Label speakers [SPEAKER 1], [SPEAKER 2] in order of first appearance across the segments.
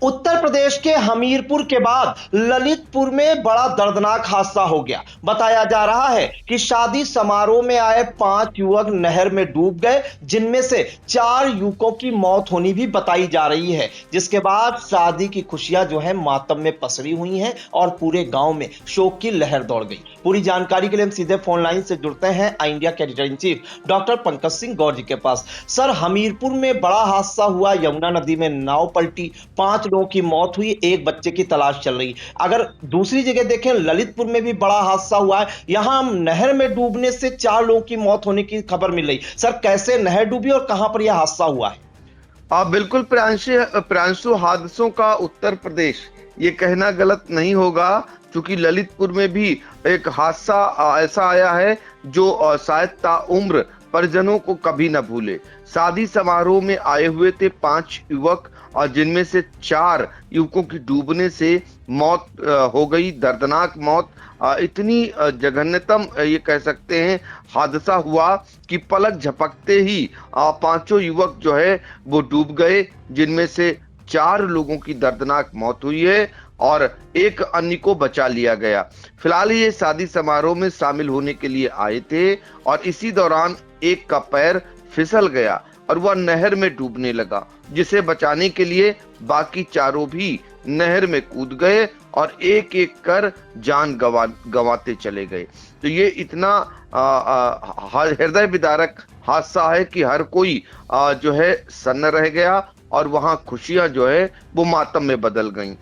[SPEAKER 1] उत्तर प्रदेश के हमीरपुर के बाद ललितपुर में बड़ा दर्दनाक हादसा हो गया। बताया जा रहा है कि शादी समारोह में आए 5 युवक नहर में डूब गए, जिनमें से 4 युवकों की मौत होनी भी बताई जा रही है। जिसके बाद शादी की खुशियां जो है मातम में पसरी हुई हैं और पूरे गांव में शोक की लहर दौड़ गई। पूरी जानकारी के लिए हम सीधे फोन लाइन से जुड़ते हैं इंडिया के editor in chief doctor Pankaj Singh Gaur ji के पास। सर, हमीरपुर में बड़ा हादसा हुआ, यमुना नदी में नाव पलटी, 5 लोगों की मौत हुई, एक बच्चे की तलाश चल रही। अगर दूसरी जगह देखें, ललितपुर में भी बड़ा हादसा हुआ है, यहां नहर में डूबने से 4 लोगों की मौत होने की खबर मिल रही। सर, कैसे नहर डूबी और कहां पर यह हादसा हुआ है?
[SPEAKER 2] बिल्कुल प्रांशु, हादसों का उत्तर प्रदेश ये कहना गलत नहीं होगा, क्योंकि ललितपुर में भी एक हादसा ऐसा आया है जो शायद ताउम्र परिजनों को कभी न भूले। शादी समारोह में आए हुए थे 5 युवक और जिनमें से 4 युवकों की डूबने से मौत हो गई। दर्दनाक मौत, इतनी जघन्यतम ये कह सकते हैं हादसा हुआ कि पलक झपकते ही 5 युवक जो है वो डूब गए, जिनमें से 4 लोगों की दर्दनाक मौत हुई है और एक अन्य को बचा लिया गया। फिलहाल ये शादी समारोह में शामिल होने के लिए आए थे और इसी दौरान एक का पैर फिसल गया और वह नहर में डूबने लगा, जिसे बचाने के लिए बाकी चारों भी नहर में कूद गए और एक एक कर जान गंवाते चले गए। तो ये इतना हृदय विदारक हादसा है कि हर कोई जो है सन्न रह गया और वहां खुशियां जो है वो मातम में बदल गईं।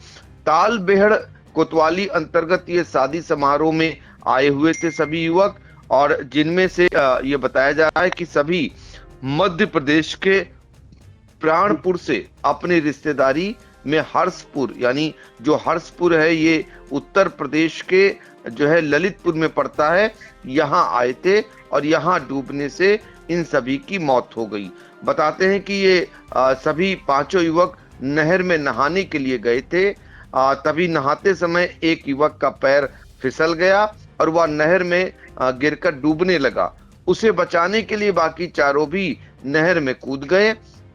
[SPEAKER 2] ताल बेहड़ कोतवाली अंतर्गत ये शादी समारोह में आए हुए थे सभी युवक, और जिनमें से ये बताया जा रहा है कि सभी मध्य प्रदेश के प्राणपुर से अपनी रिश्तेदारी में हर्षपुर, यानी जो हर्षपुर है ये उत्तर प्रदेश के जो है ललितपुर में पड़ता है, यहाँ आए थे और यहाँ डूबने से इन सभी की मौत हो गई। बताते हैं कि ये सभी 5 युवक नहर में नहाने के लिए गए थे। तभी नहाते समय एक युवक का पैर फिसल गया और वह नहर में गिरकर डूबने लगा। उसे बचाने के लिए बाकी चारों भी नहर में कूद गए।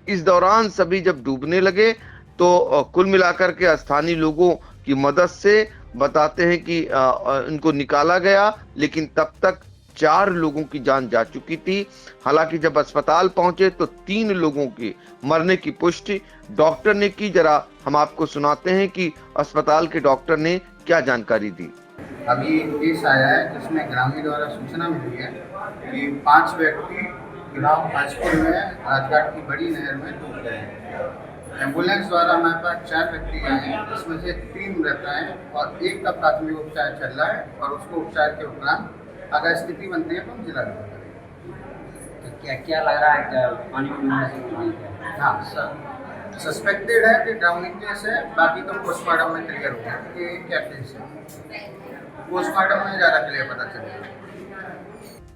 [SPEAKER 2] इस दौरान सभी जब डूबने लगे तो कुल मिलाकर के स्थानीय लोगों की मदद से बताते हैं कि इनको निकाला गया, लेकिन तब तक 4 लोगों की जान जा चुकी थी। हालांकि जब अस्पताल पहुंचे तो 3 लोगों के मरने की पुष्टि डॉक्टर ने की। जरा हम आपको सुनाते हैं कि अस्पताल के डॉक्टर ने क्या जानकारी दी।
[SPEAKER 3] अभी एक केस आया है जिसमें ग्रामीण द्वारा सूचना मिली है कि 5 व्यक्ति गाँव हाजपुर में राजघाट की बड़ी नहर में डूब गए हैं। एम्बुलेंस द्वारा हमारे पास 4 व्यक्ति आए हैं, जिसमें से 3 मृत हैं और एक का प्राथमिक उपचार चल रहा है और उसको उपचार के उपरांत अगर स्थिति बनती है तो हम जिला
[SPEAKER 4] तो क्या लग रहा है, पानी में डूबने से?
[SPEAKER 3] हाँ सर, सस्पेक्टेड है कि ड्राउनिंग केस है। बाकी तो पोस्टमार्टम में क्लियर हो गया कि क्या केस है। पोस्टमार्टम में ज़्यादा क्लियर पता चलेगा।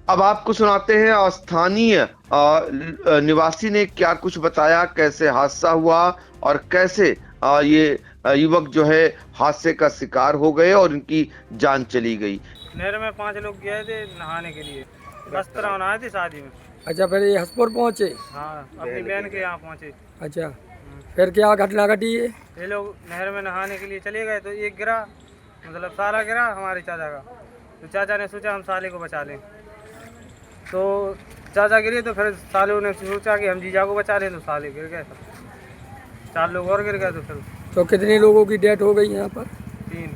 [SPEAKER 2] अब आपको सुनाते हैं स्थानीय निवासी ने क्या कुछ बताया, कैसे हादसा हुआ और कैसे ये युवक जो है हादसे का शिकार हो गए और इनकी जान चली गई।
[SPEAKER 5] नहर में 5 लोग गए थे नहाने के लिए, बस्तर आए थे शादी में।
[SPEAKER 6] अच्छा, फिर ये हसपुर पहुँचे?
[SPEAKER 5] हाँ, अपनी बहन के यहाँ पहुँचे।
[SPEAKER 6] अच्छा, फिर क्या घटना घटी है?
[SPEAKER 5] ये लोग नहर में नहाने के लिए चले गए तो एक गिरा, मतलब सारा गिरा हमारे चाचा का। तो चाचा ने सोचा हम साले को बचा लें, तो चाचा गिरे तो फिर साले ने सोचा कि हम जीजा को बचा लें, तो साले गिर गए। 4 लोग और गिर गए।
[SPEAKER 6] तो कितने लोगों की डेथ हो गई यहाँ पर?
[SPEAKER 5] 3।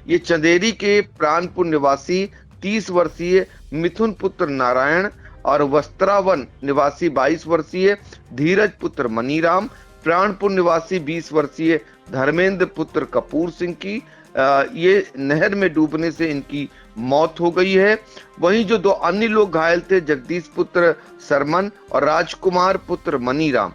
[SPEAKER 2] ये चंदेरी के प्राणपुर निवासी 30 वर्षीय मिथुन पुत्र नारायण और वस्त्रावन निवासी 22 वर्षीय धीरज पुत्र मनीराम, प्राणपुर निवासी 20 वर्षीय धर्मेंद्र पुत्र कपूर सिंह की ये नहर में डूबने से इनकी मौत हो गई है। वहीं जो 2 अन्य लोग घायल थे, जगदीश पुत्र सरमन और राजकुमार पुत्र मनीराम,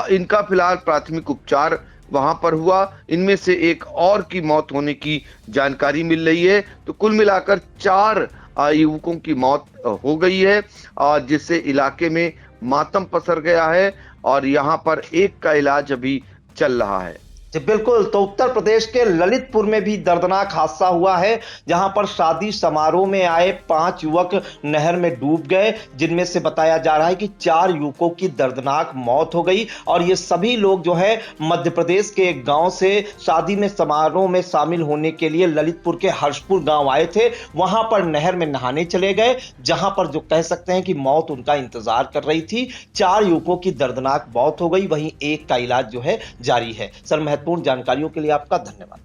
[SPEAKER 2] इनका फिलहाल प्राथमिक उपचार वहां पर हुआ। इनमें से एक और की मौत होने की जानकारी मिल रही है। तो कुल मिलाकर 4 युवकों की मौत हो गई है, जिससे इलाके में मातम पसर गया है और यहाँ पर एक का इलाज अभी चल रहा है।
[SPEAKER 1] जी बिल्कुल। तो उत्तर प्रदेश के ललितपुर में भी दर्दनाक हादसा हुआ है, जहां पर शादी समारोह में आए 5 युवक नहर में डूब गए, जिनमें से बताया जा रहा है कि 4 युवकों की दर्दनाक मौत हो गई। और ये सभी लोग जो है मध्य प्रदेश के एक गांव से शादी में समारोह में शामिल होने के लिए ललितपुर के हर्षपुर गांव आए थे। वहां पर नहर में नहाने चले गए, जहां पर जो कह सकते हैं कि मौत उनका इंतजार कर रही थी। 4 युवकों की दर्दनाक मौत हो गई, वहीं एक का इलाज जो है जारी है। सर, महत्वपूर्ण जानकारियों के लिए आपका धन्यवाद।